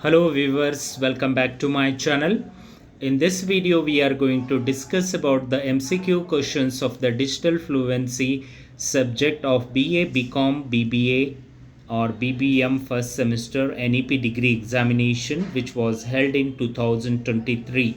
Hello viewers, welcome back to my channel. In this video we are going to discuss about the MCQ questions of the digital fluency subject of BA, BCom, BBA or BBM first semester NEP degree examination which was held in 2023.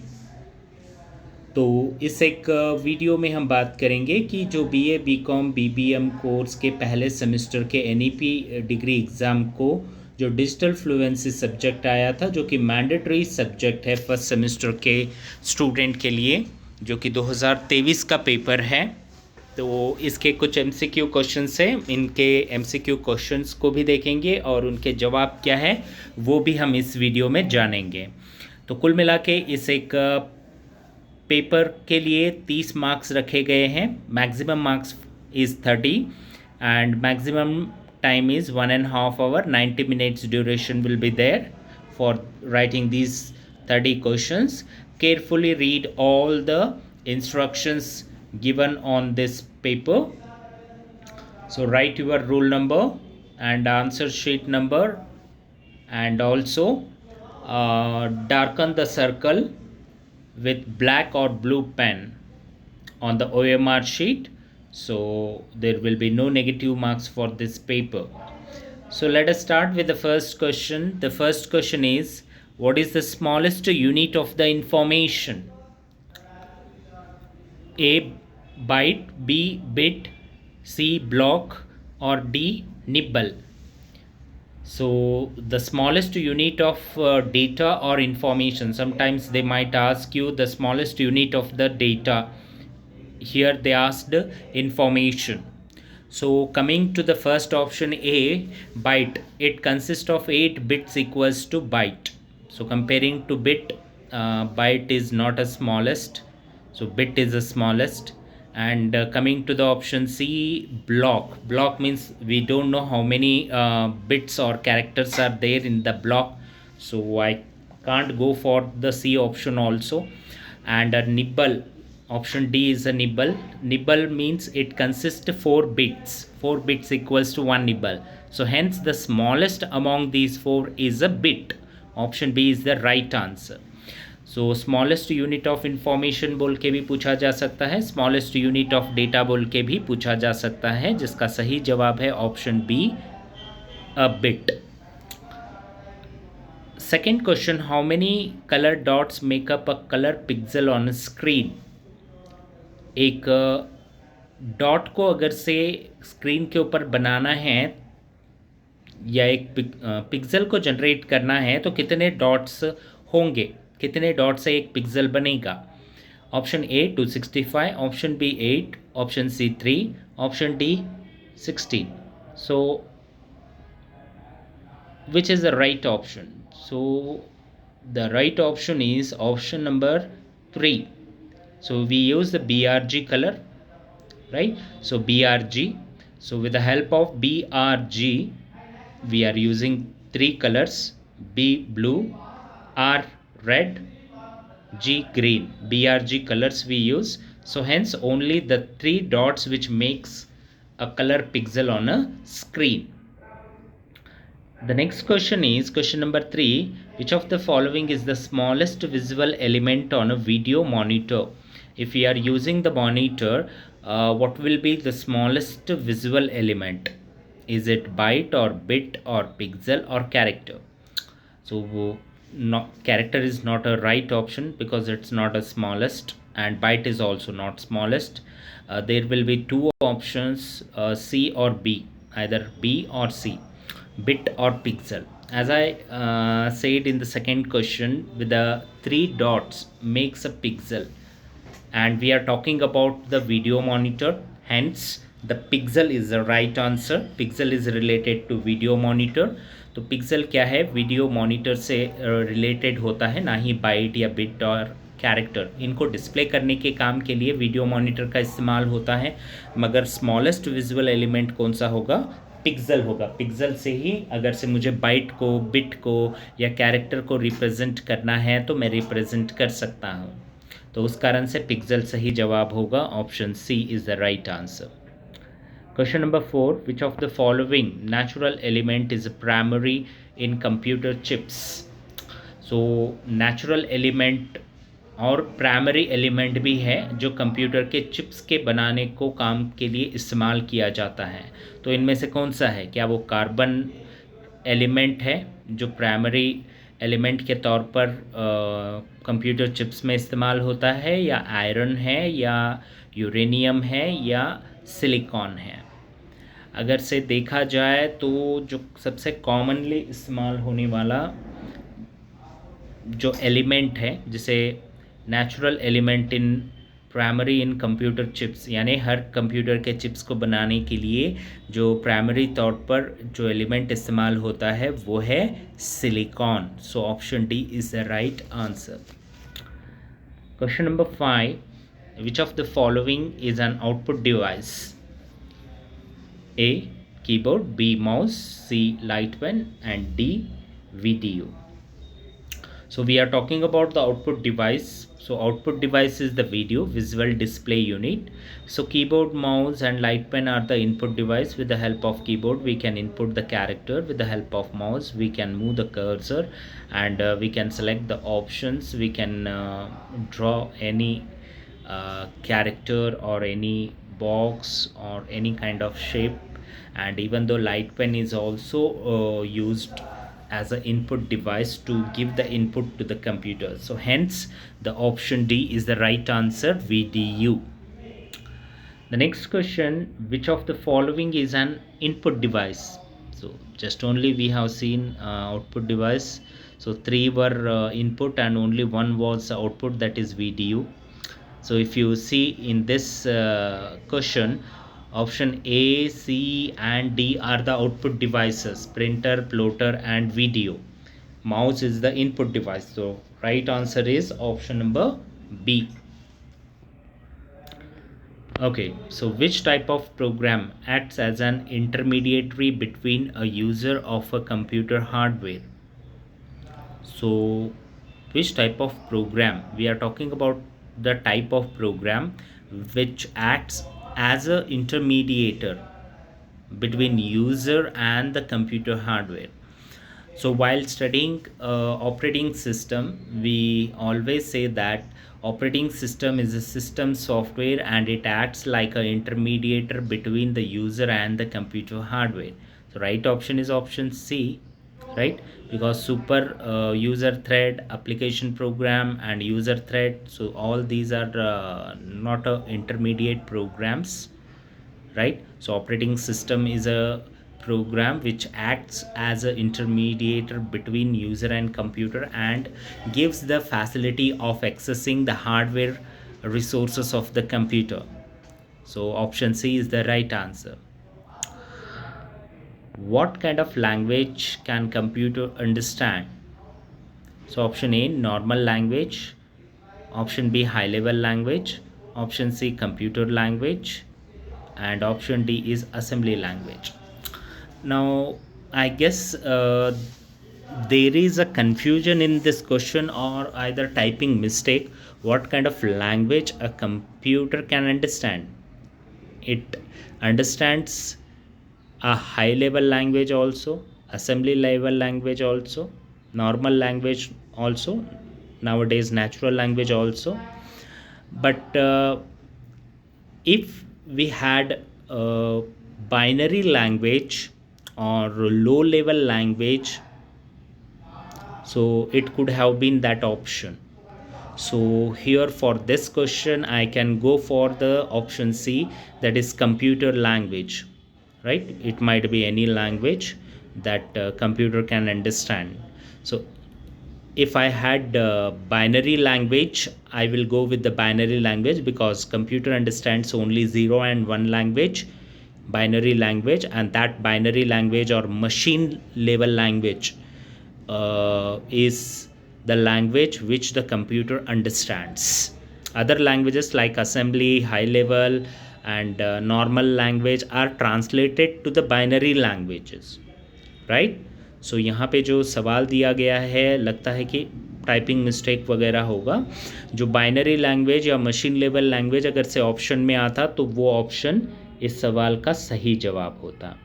तो इस एक video में हम बात करेंगे कि जो BA, BCom, BBM course के पहले सेमेस्टर के एनईपी डिग्री एग्ज़ाम को जो डिजिटल फ्लुएंसी सब्जेक्ट आया था, जो कि मैंडेटरी सब्जेक्ट है फर्स्ट सेमेस्टर के स्टूडेंट के लिए, जो कि 2023 का पेपर है। तो इसके कुछ एमसीक्यू क्वेश्चंस हैं, इनके एमसीक्यू क्वेश्चंस को भी देखेंगे और उनके जवाब क्या है वो भी हम इस वीडियो में जानेंगे। तो कुल मिला के इस एक पेपर के लिए 30 मार्क्स रखे गए हैं। Maximum marks is 30 and maximum time is 1.5 hours, 90 minutes duration will be there for writing these 30 questions. Carefully read all the instructions given on this paper. So write your rule number and answer sheet number, and also darken the circle with black or blue pen on the OMR sheet. So there will be no negative marks for this paper. So let us start with the first question. The first question is, what is the smallest unit of the information? A, byte, B, bit, C, block, or D, nibble. So the smallest unit of data or information, sometimes they might ask you the smallest unit of the data. Here they asked information. So coming to the first option A, byte, it consists of 8 bits equals to byte. So comparing to bit, byte is not a smallest, so bit is the smallest. And coming to the option C, block means we don't know how many bits or characters are there in the block, so I can't go for the C option also. And a nibble, option D is a nibble. Nibble means it consists of 4 bits. 4 bits equals to 1 nibble. So hence the smallest among these 4 is a bit. Option B is the right answer. So smallest unit of information बोल के भी पूछा जा सकता है, smallest unit of data बोल के भी पूछा जा सकता है, जिसका सही जवाब है option B, a bit. Second question, how many color dots make up a color pixel on a screen? एक डॉट को अगर से स्क्रीन के ऊपर बनाना है या एक पिक्सल को जनरेट करना है तो कितने डॉट्स होंगे, कितने डॉट से एक पिक्सल बनेगा? Option A 265, option B 8, option C 3, option D 16. So which is the right option? So the right option is option number 3. So we use the BRG color, right? So BRG, so with the help of BRG we are using 3 colors: B blue, R red, G green. BRG colors we use, so hence only the 3 dots which makes a color pixel on a screen. The next question is question number 3. Which of the following is the smallest visual element on a video monitor? If we are using the monitor, what will be the smallest visual element? Is it byte or bit or pixel or character? So character is not a right option because it's not a smallest, and byte is also not smallest. There will be 2 options, C or B, either B or C, bit or pixel. As I said in the second question, with the 3 dots makes a pixel, and we are talking about the video monitor, hence the pixel is the right answer. Pixel is related to video monitor. तो pixel क्या है, video monitor से related होता है, ना ही bite या bit और character. इनको डिस्प्ले करने के काम के लिए वीडियो मॉनिटर का इस्तेमाल होता है, मगर स्मॉलेस्ट विजुअल एलिमेंट कौन सा होगा? पिक्सल होगा। पिक्सल से ही अगर से मुझे बाइट को, बिट को या कैरेक्टर को रिप्रेजेंट करना है तो मैं रिप्रेजेंट कर सकता हूँ, तो उस कारण से पिक्सल सही जवाब होगा। Option C is the right answer. Question number 4. Which of the following natural element is primary in computer chips? So natural element और प्राइमरी एलिमेंट भी है जो कंप्यूटर के चिप्स के बनाने को काम के लिए इस्तेमाल किया जाता है। तो इनमें से कौन सा है? क्या वो कार्बन एलिमेंट है जो प्राइमरी एलिमेंट के तौर पर कंप्यूटर चिप्स में इस्तेमाल होता है, या आयरन है, या यूरेनियम है, या सिलिकॉन है? अगर से देखा जाए तो जो सबसे कॉमनली इस्तेमाल होने वाला जो एलिमेंट है, जिसे natural element in primary in computer chips, यानी हर कंप्यूटर के चिप्स को बनाने के लिए जो प्राइमरी तौर पर जो एलिमेंट इस्तेमाल होता है वो है silicon. So option D is the right answer. Question number 5, which of the following is an output device? A keyboard, B mouse, C light pen, and D video. So we are talking about the output device. So output device is the video visual display unit. So keyboard, mouse and light pen are the input device. With the help of keyboard we can input the character, with the help of mouse we can move the cursor, and we can select the options. We can draw any character or any box or any kind of shape. And even though light pen is also used as an input device to give the input to the computer, so hence the option D is the right answer, VDU. The next question, which of the following is an input device? So just only we have seen output device. So 3 were input and only 1 was output, that is VDU. So if you see in this question, option A, C and D are the output devices: printer, plotter and video. Mouse is the input device. So right answer is option number B. Okay, so which type of program acts as an intermediary between a user of a computer hardware? So which type of program? We are talking about the type of program which acts as a intermediator between user and the computer hardware. So while studying operating system, we always say that operating system is a system software and it acts like an intermediator between the user and the computer hardware. So right option is option C, right? Because super user thread, application program and user thread, so all these are not intermediate programs, right? So operating system is a program which acts as an intermediator between user and computer and gives the facility of accessing the hardware resources of the computer. So option C is the right answer. What kind of language can computer understand? So option A, normal language. Option B, high level language. Option C, computer language. And option D is assembly language. Now I guess there is a confusion in this question, or either typing mistake. What kind of language a computer can understand? It understands a high level language also, assembly level language also, normal language also, nowadays natural language also. But if we had a binary language or low level language, so it could have been that option. So here for this question I can go for the option C, that is computer language, right? It might be any language that computer can understand. So if I had binary language, I will go with the binary language, because computer understands only 0 and 1 language, binary language, and that binary language or machine level language is the language which the computer understands. Other languages like assembly, high level and normal language are translated to the binary languages, right? सो यहाँ पे जो सवाल दिया गया है, लगता है कि टाइपिंग मिस्टेक वगैरह होगा. जो बाइनरी लैंग्वेज या मशीन लेवल लैंग्वेज अगर से ऑप्शन में आता तो वो ऑप्शन इस सवाल का सही जवाब होता.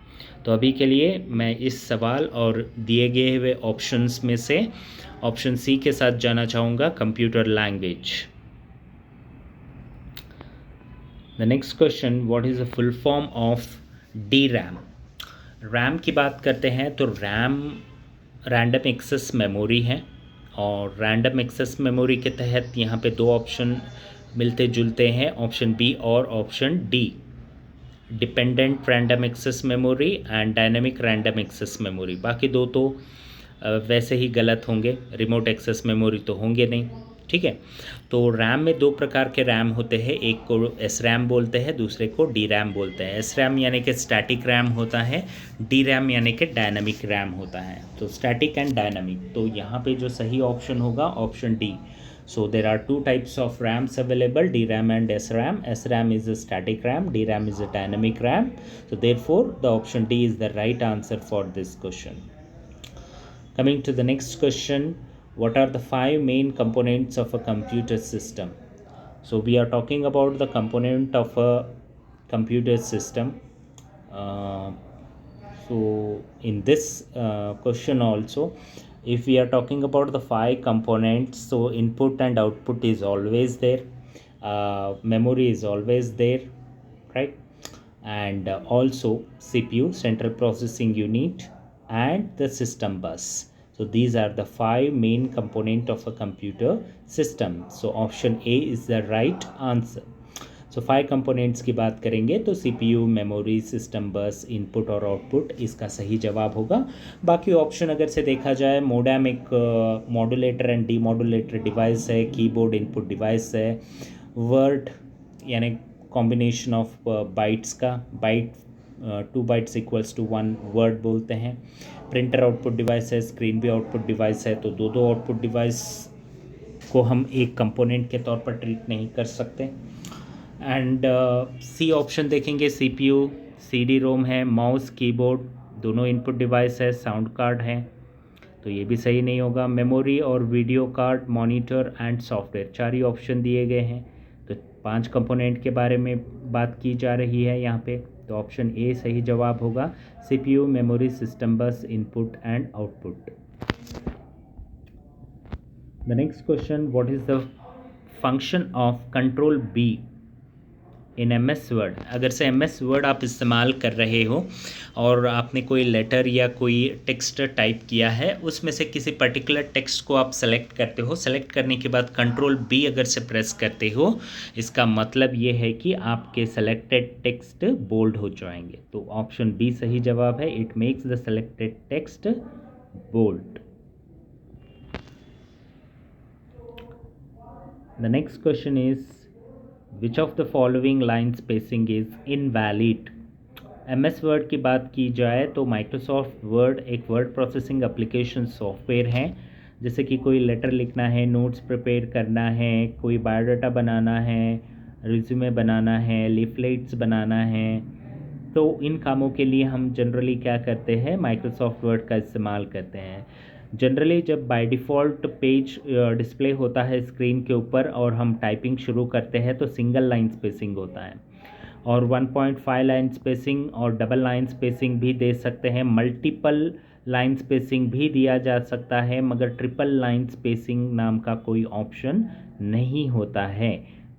तो अभी के लिए मैं इस सवाल और दिए गए हुए ऑप्शंस में से ऑप्शन सी के साथ जाना चाहूँगा, computer language. The next question, what is the full form of D RAM. RAM की बात करते हैं तो रैम रैंडम एक्सेस मेमोरी है, और रैंडम एक्सेस मेमोरी के तहत यहाँ पे दो ऑप्शन मिलते जुलते हैं, ऑप्शन बी और option D, dependent random access memory and dynamic random access memory. बाकी दो तो वैसे ही गलत होंगे, रिमोट एक्सेस मेमोरी तो होंगे नहीं, ठीक है। तो रैम में दो प्रकार के रैम होते हैं, एक को एस रैम बोलते हैं, दूसरे को डी रैम बोलते हैं। एस रैम यानी कि स्टैटिक रैम होता है, डी रैम यानी कि डायनामिक रैम होता है। तो स्टैटिक एंड डायनामिक, तो यहाँ पे जो सही ऑप्शन होगा option D. So there are two types of RAMs available, DRAM and SRAM. SRAM is a static RAM, DRAM is a dynamic RAM. So therefore the option D is the right answer for this question. Coming to the next question, what are the five main components of a computer system? So we are talking about the component of a computer system. Uh, so in this question also, if we are talking about the five components, so input and output is always there, memory is always there, right? And also CPU, central processing unit, and the system bus. So these are the five main component of a computer system. So option A is the right answer. So five components की बात करेंगे तो CPU, memory, system bus, input और output इसका सही जवाब होगा। बाकी ऑप्शन अगर से देखा जाए, मोडेम एक मॉड्यूलेटर एंड डीमॉड्यूलेटर डिवाइस है, कीबोर्ड इनपुट डिवाइस है, वर्ड यानी कॉम्बिनेशन ऑफ बाइट्स का, byte 2 bytes equals to 1 word बोलते हैं, प्रिंटर आउटपुट डिवाइस है, स्क्रीन भी आउटपुट डिवाइस है। तो दो आउटपुट डिवाइस को हम एक कंपोनेंट के तौर पर ट्रीट नहीं कर सकते। एंड सी ऑप्शन देखेंगे, सीपीयू, सीडी रोम है, माउस, कीबोर्ड दोनों इनपुट डिवाइस है, साउंड कार्ड है, तो ये भी सही नहीं होगा। मेमोरी और video card, monitor and software, चार ही ऑप्शन दिए गए हैं। तो 5 कंपोनेंट के बारे में बात की जा रही है यहाँ पे, तो ऑप्शन ए सही जवाब होगा, CPU, memory, system bus, input and output. The next question, what is the function of control B in M S word. अगर से एम एस वर्ड आप इस्तेमाल कर रहे हो और आपने कोई लेटर या कोई टेक्स्ट टाइप किया है, उसमें से किसी पर्टिकुलर टेक्स्ट को आप सेलेक्ट करते हो, सेलेक्ट करने के बाद कंट्रोल बी अगर से प्रेस करते हो, इसका मतलब ये है कि आपके सेलेक्टेड टेक्स्ट बोल्ड हो जाएंगे। तो ऑप्शन बी सही जवाब है, it makes the selected text bold. The next question is, which of the following line spacing is invalid. M S word की बात की जाए तो माइक्रोसॉफ्ट वर्ड एक वर्ड प्रोसेसिंग एप्लीकेशन सॉफ्टवेयर है। जैसे कि कोई लेटर लिखना है, नोट्स प्रिपेयर करना है, कोई बायोडाटा बनाना है, रिज्यूमे बनाना है, लीफलेट्स बनाना है, तो इन कामों के लिए हम जनरली क्या करते हैं, माइक्रोसॉफ्ट वर्ड का इस्तेमाल करते हैं। जनरली जब बाय डिफ़ॉल्ट पेज डिस्प्ले होता है स्क्रीन के ऊपर और हम टाइपिंग शुरू करते हैं तो सिंगल लाइन स्पेसिंग होता है, और 1.5 लाइन स्पेसिंग और डबल लाइन स्पेसिंग भी दे सकते हैं, मल्टीपल लाइन स्पेसिंग भी दिया जा सकता है, मगर ट्रिपल लाइन स्पेसिंग नाम का कोई ऑप्शन नहीं होता है।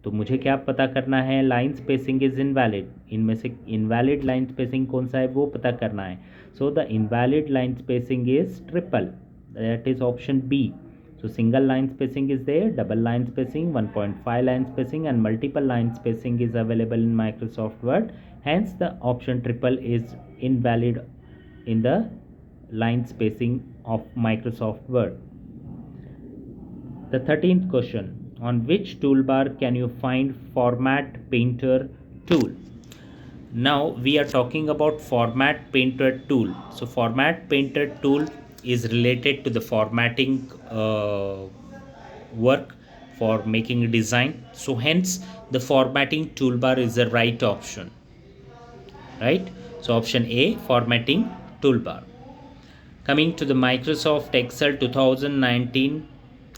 तो मुझे क्या पता करना है, लाइन स्पेसिंग इज़ इनवैलिड, इनमें से इनवैलिड लाइन स्पेसिंग कौन सा है वो पता करना है। So the invalid line spacing is triple, that is option B. So single line spacing is there, double line spacing, 1.5 line spacing and multiple line spacing is available in Microsoft Word. Hence the option triple is invalid in the line spacing of Microsoft Word. The 13th question, on which toolbar can you find Format Painter tool? Now we are talking about Format Painter tool. So Format Painter tool is related to the formatting work for making a design. So hence the formatting toolbar is the right option, right? So option A, formatting toolbar. Coming to the Microsoft Excel 2019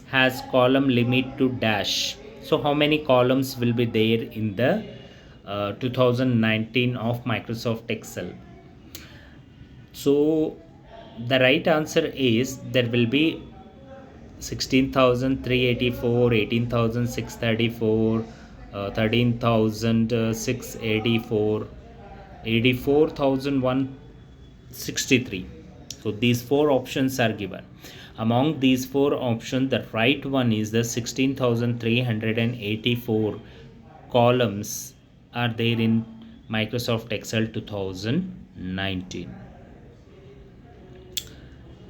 has column limit to dash. So how many columns will be there in the 2019 of Microsoft Excel? So the right answer is there will be 16,384, 18,634, 13,684, 84,163. So these four options are given. Among these four options, the right one is the 16,384 columns are there in Microsoft Excel 2019.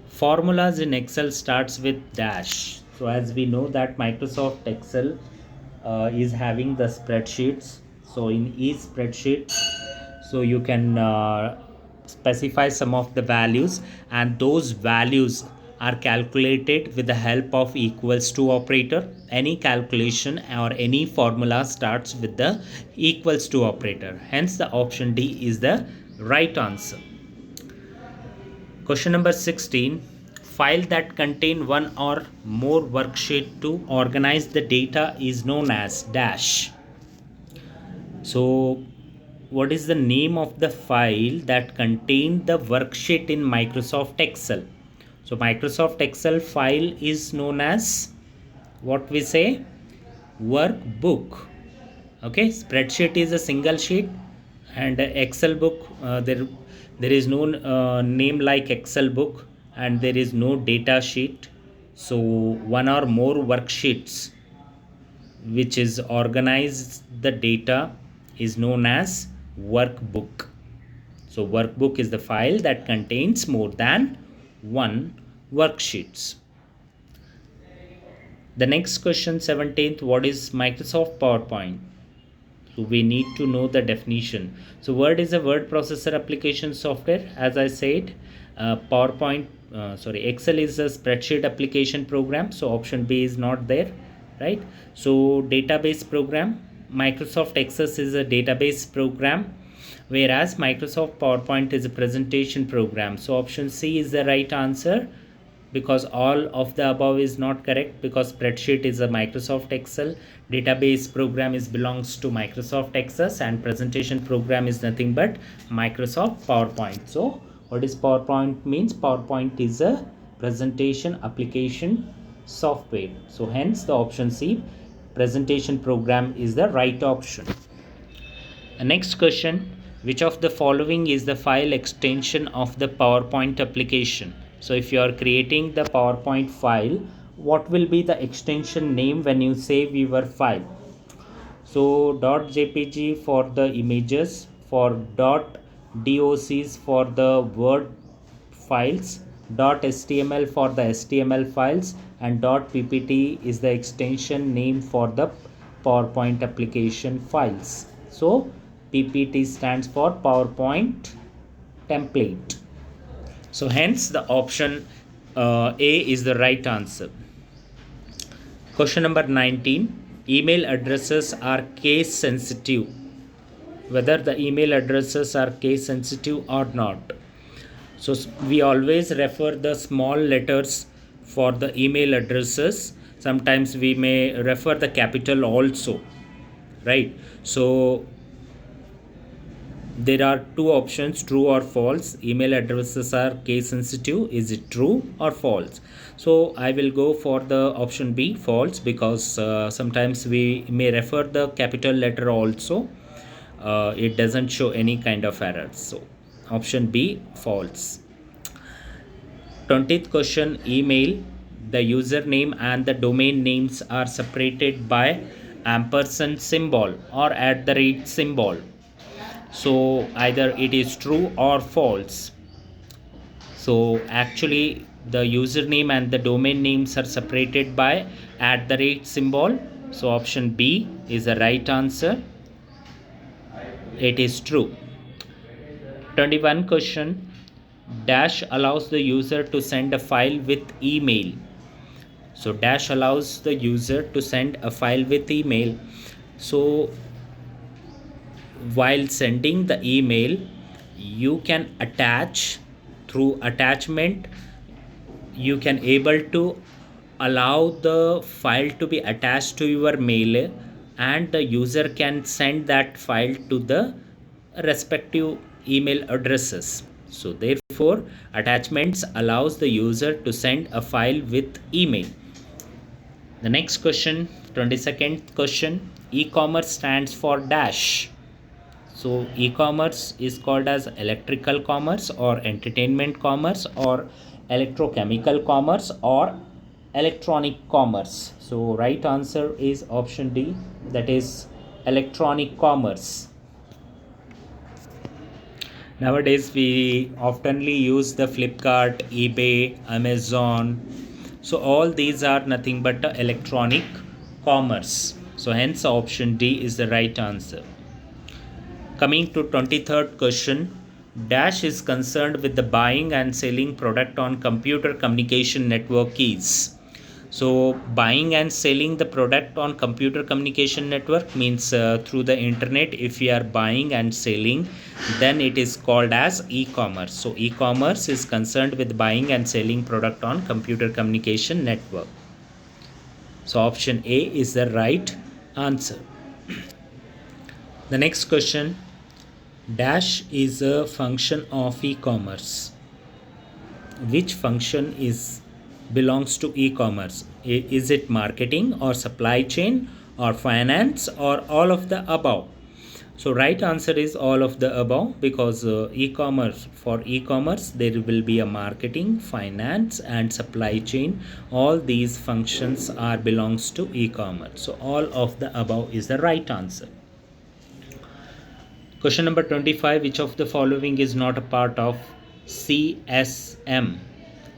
Formulas in Excel starts with dash. So as we know that Microsoft Excel is having the spreadsheets. So in each spreadsheet, so you can specify some of the values, and those values are calculated with the help of equals to operator. Any calculation or any formula starts with the equals to operator. Hence the option D is the right answer. Question number 16. File that contain one or more worksheet to organize the data is known as dash. So what is the name of the file that contain the worksheet in Microsoft Excel? So Microsoft Excel file is known as what we say workbook. Okay, spreadsheet is a single sheet, and Excel book there is no name like Excel book, and there is no data sheet. So one or more worksheets which is organized the data is known as workbook. So workbook is the file that contains more than one worksheets. The next question, 17th, what is Microsoft PowerPoint? So we need to know the definition. So Word is a word processor application software. As I said, Excel is a spreadsheet application program. So option B is not there, right? So database program. Microsoft Access is a database program, whereas Microsoft PowerPoint is a presentation program. So option C is the right answer, because all of the above is not correct, because spreadsheet is a Microsoft Excel, database program is belongs to Microsoft Access, and presentation program is nothing but Microsoft PowerPoint. So what is PowerPoint means? PowerPoint is a presentation application software. So hence the option C, presentation program, is the right option. The next question, which of the following is the file extension of the PowerPoint application? So if you are creating the PowerPoint file, what will be the extension name when you save your file? So .jpg for the images, for .docs for the Word files, .html for the HTML files, and .ppt is the extension name for the PowerPoint application files. So PPT stands for PowerPoint template. So hence the option A is the right answer. Question number 19. Email addresses are case sensitive. Whether the email addresses are case sensitive or not. So we always refer the small letters for the email addresses. Sometimes we may refer the capital also, right? So there are two options, true or false. Email addresses are case sensitive. Is it true or false? So I will go for the option B, false, because sometimes we may refer the capital letter also. It doesn't show any kind of errors. So option B, false. 20th question, email. The username and the domain names are separated by ampersand symbol or @ symbol. So either it is true or false. So actually the username and the domain names are separated by @ symbol. So option B is the right answer. It is true. 21 question, dash allows the user to send a file with email. So dash allows the user to send a file with email. So while sending the email, you can attach, through attachment you can able to allow the file to be attached to your mail, and the user can send that file to the respective email addresses. So therefore attachments allows the user to send a file with email. The next question, 22nd question, e-commerce stands for dash. So e-commerce is called as electrical commerce or entertainment commerce or electrochemical commerce or electronic commerce. So right answer is option D, that is electronic commerce. Nowadays we oftenly use the Flipkart, eBay, Amazon. So all these are nothing but electronic commerce. So hence option D is the right answer. Coming to 23rd question, dash is concerned with the buying and selling product on computer communication network keys. So buying and selling the product on computer communication network means through the internet. If we are buying and selling, then it is called as e-commerce. So e-commerce is concerned with buying and selling product on computer communication network. So option A is the right answer. The next question, dash is a function of e-commerce. Which function is belongs to e-commerce? Is it marketing or supply chain or finance or all of the above? So right answer is all of the above, because e-commerce there will be a marketing, finance and supply chain. All these functions are belongs to e-commerce. So all of the above is the right answer. Question number 25, which of the following is not a part of CSM?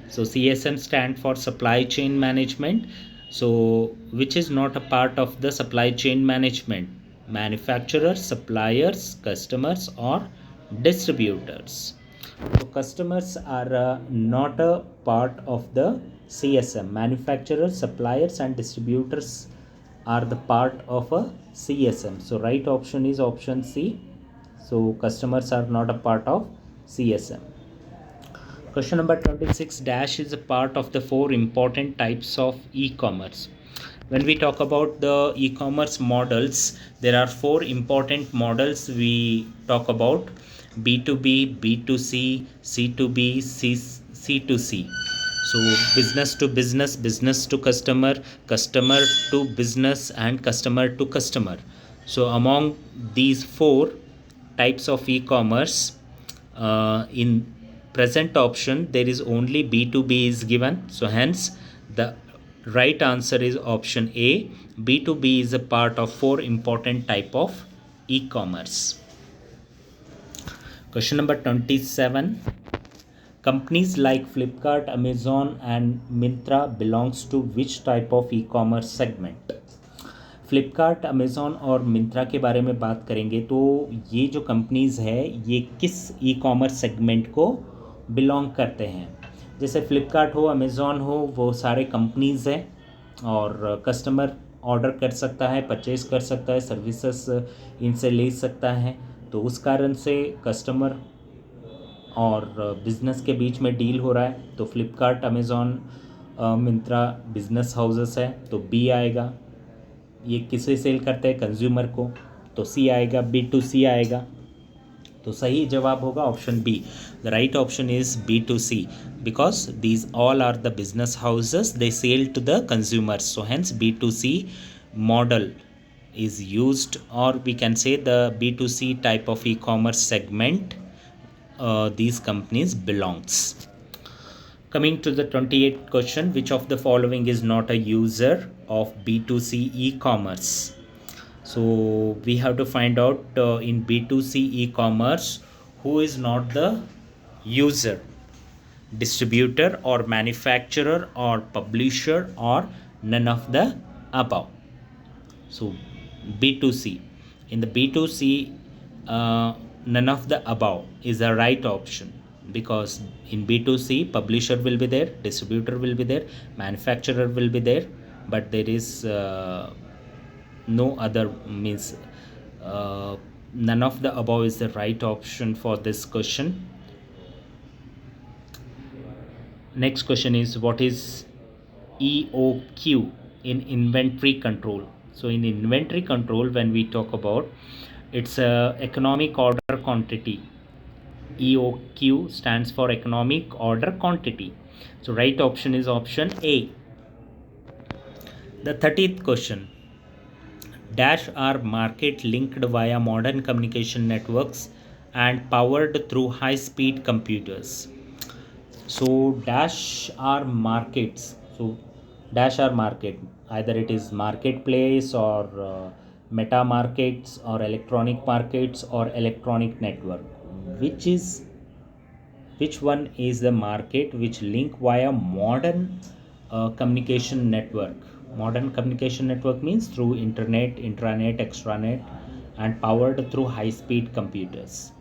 So CSM stand for supply chain management. So which is not a part of the supply chain management? Manufacturers, suppliers, customers or distributors. So customers are not a part of the CSM. Manufacturers, suppliers and distributors are the part of a CSM. So right option is option C. So customers are not a part of CSM. Question number 26, dash is a part of the 4 important types of e-commerce. When we talk about the e-commerce models, there are 4 important models we talk about: B2B, B2C, C2B, C2C. So business to business, business to customer, customer to business and customer to customer. So among these 4 types of e-commerce, in present option there is only B2B is given. So hence the right answer is option A. B2B is a part of 4 important type of e-commerce. Question number 27. Companies like Flipkart, Amazon and Myntra belongs to which type of e-commerce segment? Flipkart, Amazon और मिंत्रा के बारे में बात करेंगे तो ये जो companies है ये किस ई कॉमर्स सेगमेंट को बिलोंग करते हैं। जैसे फ्लिपकार्ट हो, अमेज़ॉन हो, वो सारे कंपनीज़ हैं और कस्टमर ऑर्डर कर सकता है, परचेज कर सकता है, सर्विसेज इनसे ले सकता है। तो उस कारण से कस्टमर और बिज़नेस के बीच में डील हो रहा है। तो Flipkart, Amazon, Myntra business houses है, तो बी आएगा। ये किसे सेल करते हैं? कंज्यूमर को, तो सी आएगा, B2C आएगा। तो सही जवाब होगा option B. The right option is B2C because these all are the business houses, they sell to the consumers. So hence B2C model is used, or we can say the B2C type of e-commerce segment these companies belongs. Coming to the 28th question, which of the following is not a user of B2C e-commerce? So we have to find out in B2C e-commerce who is not the user: distributor or manufacturer or publisher or none of the above. So B2C, in the B2C none of the above is the right option, because in B2C publisher will be there, distributor will be there, manufacturer will be there, but there is no other, means none of the above is the right option for this question. Next question is, what is EOQ in inventory control? So in inventory control, when we talk about, it's a economic order quantity. EOQ stands for economic order quantity. So right option is option A. The 30th question. Dash are market linked via modern communication networks and powered through high speed computers. So dash are markets. So dash are market. Either it is marketplace or meta markets or electronic markets or electronic network. Which is which one is the market which link via modern communication network? Modern communication network means through internet, intranet, extranet, and powered through high speed computers.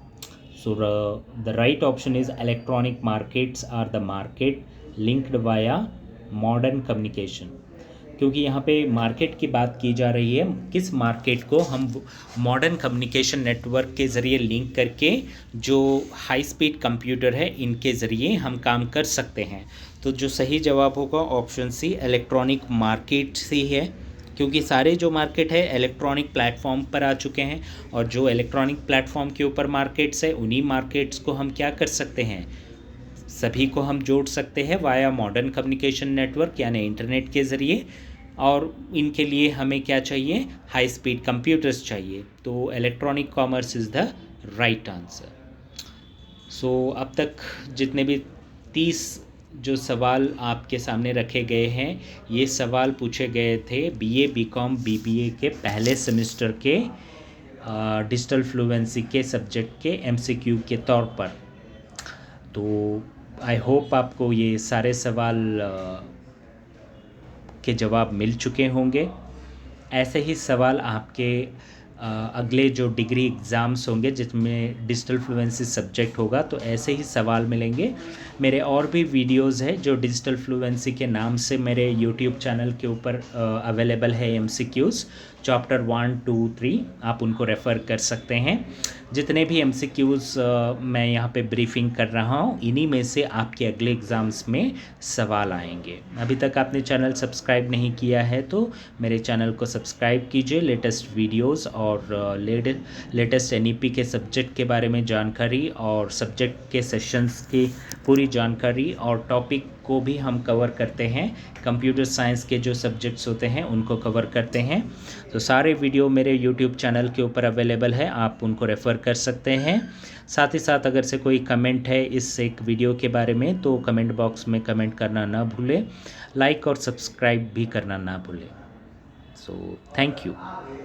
So the right option is electronic markets are the market linked via modern communication. क्योंकि यहाँ पे market की बात की जा रही है, किस मार्केट को हम मॉडर्न कम्युनिकेशन नेटवर्क के ज़रिए लिंक करके जो हाई स्पीड कंप्यूटर है इनके ज़रिए हम काम कर सकते हैं. तो जो सही जवाब होगा ऑप्शन सी इलेक्ट्रॉनिक मार्केट ही है, क्योंकि सारे जो मार्केट है इलेक्ट्रॉनिक प्लेटफॉर्म पर आ चुके हैं और जो इलेक्ट्रॉनिक प्लेटफॉर्म के ऊपर मार्केट्स है उन्हीं मार्केट्स को हम क्या कर सकते हैं, सभी को हम जोड़ सकते हैं वाया मॉडर्न कम्युनिकेशन नेटवर्क यानी इंटरनेट के ज़रिए. और इनके लिए हमें क्या चाहिए, हाई स्पीड कंप्यूटर्स चाहिए. तो electronic commerce is the right answer. So अब तक जितने भी 30 जो सवाल आपके सामने रखे गए हैं, ये सवाल पूछे गए थे बीए बीकॉम बीबीए के पहले सेमेस्टर के डिजिटल फ्लुएंसी के सब्जेक्ट के एमसीक्यू के तौर पर. तो आई होप आपको ये सारे सवाल के जवाब मिल चुके होंगे. ऐसे ही सवाल आपके अगले जो डिग्री एग्ज़ाम्स होंगे जिसमें डिजिटल फ्लुएंसी सब्जेक्ट होगा, तो ऐसे ही सवाल मिलेंगे. मेरे और भी वीडियोस है जो डिजिटल फ्लुएंसी के नाम से मेरे यूट्यूब चैनल के ऊपर अवेलेबल है. एमसीक्यूज़ चैप्टर 1, 2, 3 आप उनको रेफ़र कर सकते हैं. जितने भी एमसीक्यूज़ मैं यहाँ पे ब्रीफिंग कर रहा हूँ, इन्हीं में से आपके अगले एग्ज़ाम्स में सवाल आएंगे. अभी तक आपने चैनल सब्सक्राइब नहीं किया है तो मेरे चैनल को सब्सक्राइब कीजिए. लेटेस्ट वीडियोस और लेटेस्ट एनईपी के सब्जेक्ट के बारे में जानकारी और सब्जेक्ट के सेशंस की पूरी जानकारी और टॉपिक को भी हम कवर करते हैं. कंप्यूटर साइंस के जो सब्जेक्ट्स होते हैं उनको कवर करते हैं. तो सारे वीडियो मेरे यूट्यूब चैनल के ऊपर अवेलेबल है, आप उनको रेफ़र कर सकते हैं. साथ ही साथ अगर से कोई कमेंट है इस एक वीडियो के बारे में तो कमेंट बॉक्स में कमेंट करना ना भूलें. लाइक और सब्सक्राइब भी करना ना भूलें. So thank you.